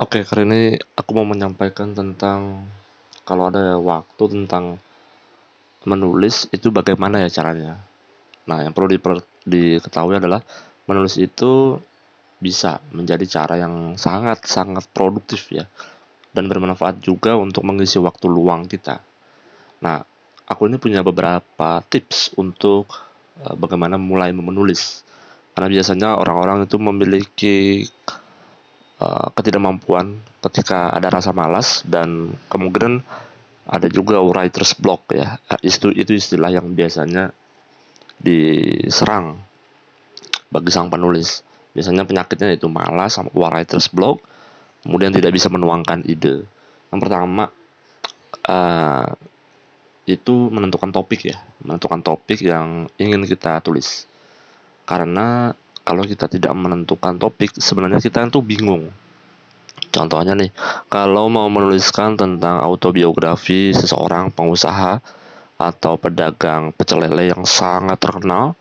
Oke, kali ini aku mau menyampaikan tentang kalau ada waktu tentang menulis itu bagaimana ya caranya. Nah, yang perlu diketahui adalah menulis itu bisa menjadi cara yang sangat-sangat produktif ya dan bermanfaat juga untuk mengisi waktu luang kita. Nah, aku ini punya beberapa tips untuk bagaimana mulai menulis. Karena biasanya orang-orang itu memiliki ketidakmampuan ketika ada rasa malas dan kemungkinan ada juga writer's block ya. Itu istilah yang biasanya diserang bagi sang penulis. Biasanya penyakitnya itu malas sama writer's block, kemudian tidak bisa menuangkan ide. Yang pertama uh, itu menentukan topik yang ingin kita tulis. Karena kalau kita tidak menentukan topik, sebenarnya kita itu bingung. Contohnya nih, kalau mau menuliskan tentang autobiografi seseorang pengusaha atau pedagang pecel lele yang sangat terkenal,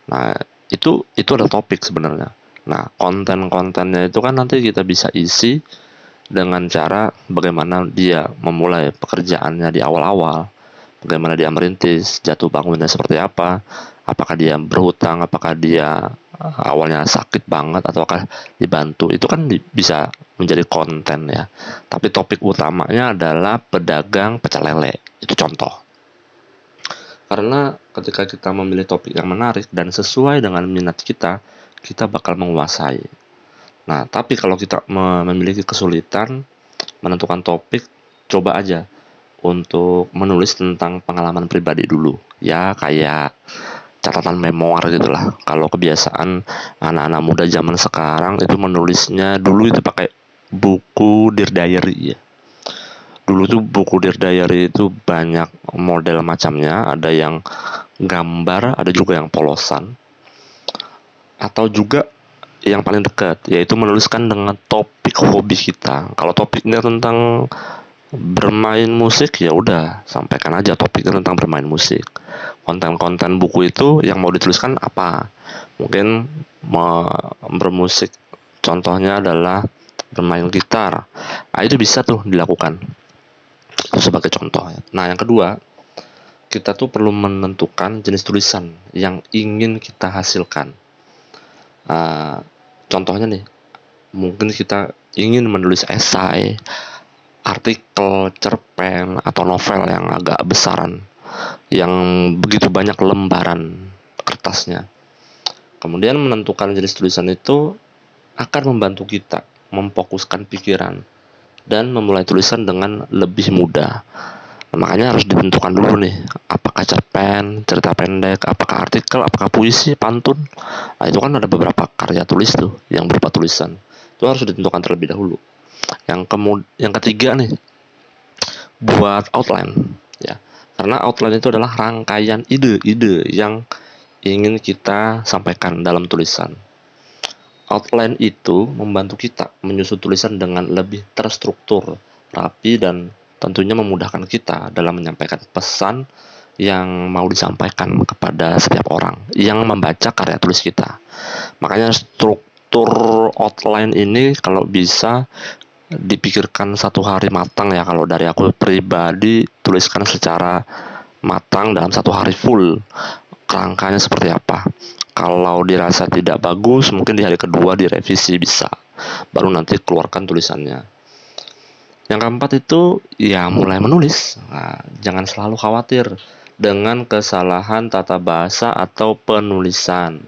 nah itu ada topik sebenarnya. Nah, konten-kontennya itu kan nanti kita bisa isi dengan cara bagaimana dia memulai pekerjaannya di awal-awal, bagaimana dia merintis, jatuh bangunnya seperti apa, apakah dia berhutang, apakah dia awalnya sakit banget ataukah dibantu. Itu kan bisa menjadi konten ya. Tapi topik utamanya adalah pedagang pecel lele. Itu contoh. Karena ketika kita memilih topik yang menarik dan sesuai dengan minat kita, kita bakal menguasai. Nah, tapi kalau kita memiliki kesulitan menentukan topik, coba aja untuk menulis tentang pengalaman pribadi dulu. Ya, kayak catatan memoir gitulah. Kalau kebiasaan anak-anak muda zaman sekarang itu menulisnya dulu itu pakai buku Dear Diary ya. Dulu tuh buku Dear Diary itu banyak model macamnya, ada yang gambar, ada juga yang polosan, atau juga yang paling dekat yaitu menuliskan dengan topik hobi kita. Kalau topiknya tentang bermain musik, ya udah sampaikan aja topiknya tentang bermain musik. Konten-konten buku itu yang mau dituliskan apa? Mungkin bermusik, contohnya adalah bermain gitar. Nah, itu bisa tuh dilakukan sebagai contoh. Nah, yang kedua, kita tuh perlu menentukan jenis tulisan yang ingin kita hasilkan. Contohnya nih, mungkin kita ingin menulis esai, artikel, cerpen, atau novel yang agak besaran, yang begitu banyak lembaran kertasnya. Kemudian menentukan jenis tulisan itu akan membantu kita memfokuskan pikiran dan memulai tulisan dengan lebih mudah. Makanya harus ditentukan dulu nih, apakah cerpen, cerita pendek, apakah artikel, apakah puisi, pantun. Nah, itu kan ada beberapa karya tulis tuh yang berupa tulisan. Itu harus ditentukan terlebih dahulu. Yang ketiga nih, buat outline ya. Karena outline itu adalah rangkaian ide-ide yang ingin kita sampaikan dalam tulisan. Outline itu membantu kita menyusun tulisan dengan lebih terstruktur, rapi, dan tentunya memudahkan kita dalam menyampaikan pesan yang mau disampaikan kepada setiap orang yang membaca karya tulis kita. Makanya struktur outline ini kalau bisa dipikirkan satu hari matang ya. Kalau dari aku pribadi, tuliskan secara matang dalam satu hari full kerangkanya seperti apa. Kalau dirasa tidak bagus, mungkin di hari kedua direvisi bisa, baru nanti keluarkan tulisannya. Yang keempat itu ya mulai menulis. Nah, jangan selalu khawatir dengan kesalahan tata bahasa atau penulisan.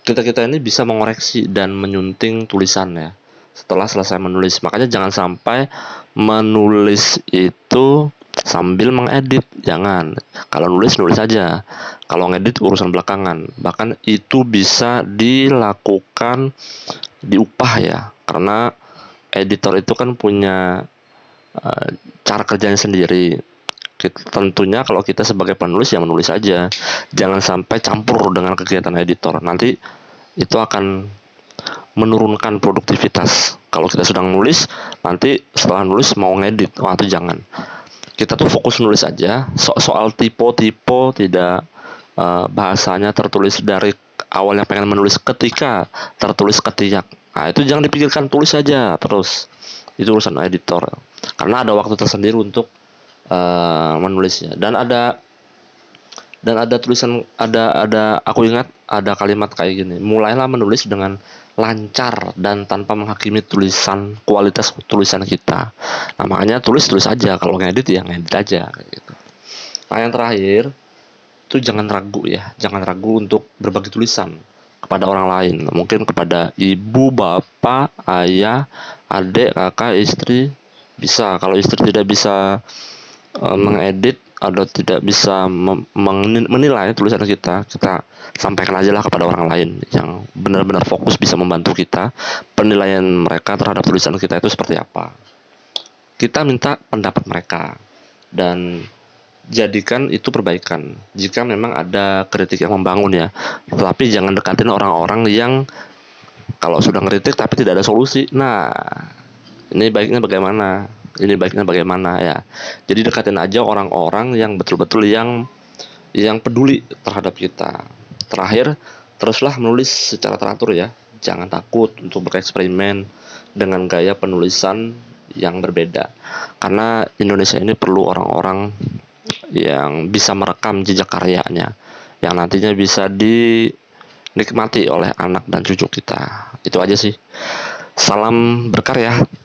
Kita ini bisa mengoreksi dan menyunting tulisan ya setelah selesai menulis. Makanya jangan sampai menulis itu sambil mengedit. Jangan. Kalau nulis aja. Kalau ngedit urusan belakangan. Bahkan itu bisa dilakukan diupah ya. Karena editor itu kan punya cara kerjanya sendiri. Tentunya kalau kita sebagai penulis ya menulis aja. Jangan sampai campur dengan kegiatan editor. Nanti itu akan menurunkan produktivitas. Kalau kita sedang nulis, nanti setelah nulis mau ngedit, itu jangan. Kita tuh fokus nulis aja. Soal tipe tidak bahasanya tertulis dari awalnya pengen menulis ketika tertulis ketiak. Nah, itu jangan dipikirkan, tulis saja terus. Itu urusan editor. Karena ada waktu tersendiri untuk menulisnya. Dan ada tulisan, ada aku ingat ada kalimat kayak gini, mulailah menulis dengan lancar dan tanpa menghakimi kualitas tulisan kita. Nah, makanya tulis aja, kalau ngedit ya ngedit aja kayak gitu. Nah, yang terakhir itu jangan ragu untuk berbagi tulisan kepada orang lain, mungkin kepada ibu, bapak, ayah, adik, kakak, istri. Bisa, kalau istri tidak bisa mengedit atau tidak bisa menilai tulisan kita sampaikan aja lah kepada orang lain yang benar-benar fokus bisa membantu kita. Penilaian mereka terhadap tulisan kita itu seperti apa, kita minta pendapat mereka dan jadikan itu perbaikan jika memang ada kritik yang membangun ya. Tapi jangan dekatin orang-orang yang kalau sudah ngeritik tapi tidak ada solusi. Nah, ini baiknya bagaimana ya. Jadi dekatin aja orang-orang yang betul-betul yang peduli terhadap kita. Terakhir, teruslah menulis secara teratur ya. Jangan takut untuk bereksperimen dengan gaya penulisan yang berbeda. Karena Indonesia ini perlu orang-orang yang bisa merekam jejak karyanya, yang nantinya bisa dinikmati oleh anak dan cucu kita. Itu aja sih. Salam berkarya.